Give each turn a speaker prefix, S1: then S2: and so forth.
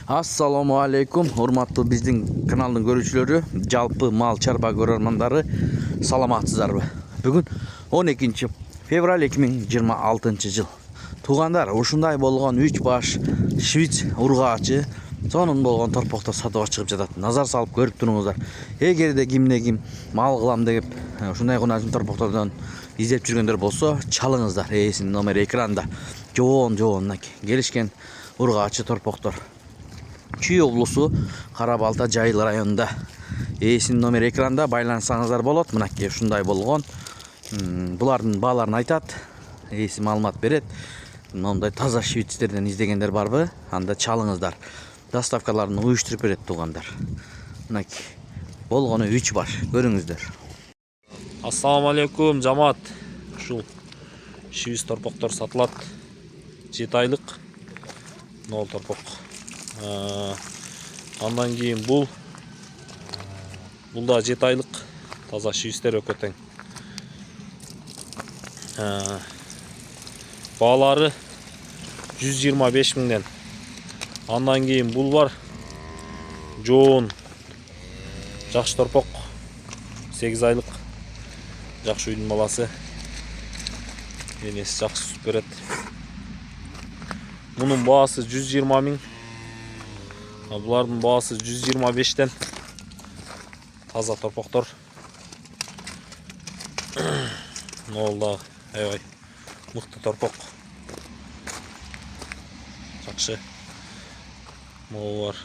S1: Assalamu alaikum, урматтуу биздин каналдын көрүүчүлөрү, жалпы мал чарба көрөрмандары, саламатсыздарбы? Бүгүн 12 февраль 2026 жыл. Туугандар, ушундай болгон 3 баш швиц ургаачы сонун болгон торпоктор сатып чыгып жатат. Назар салып көрүп туруңуздар. Эгерде кимде ким мал кылам деп ушундай кунажын торпоктордон издеп жүргөндөр болсо, чалыңыздар. Ээсинин номери экранда. Жоон келишкен ургаачы торпоктор. Чүй облусу Кара Балта Жайыл районунда. Ээсинин номери экранда, байланышсаңыздар болот. Мынакей ушундай болгон. Булардын бааларын айтат. Ээси маалымат берет. Мындай таза швейцтерден издегендер барбы? Анда чалыңыздар. Доставкаларын уюштуруп берет туугандар. Мынакей болгону 3 бар. Көрүңүздөр.
S2: Ассаламу алейкум, жамаат. Ушул швейц торпоктор сатылат. 7 айлык нол торпок. Андан кийин бул да 7 айлык таза швейцтер өкөтең. Баалары 125 миңден. Андан кийин бул бар. Жоон жакшы торпок. 8 айлык. Жакшы үйдүн баласы. Энеси жакшы сүт берет. Мунун баасы 120 миң. Булардын баасы 125тен. Таза торпоктор. Нолда аябай мыкты торпок. Жакшы. Могу бар.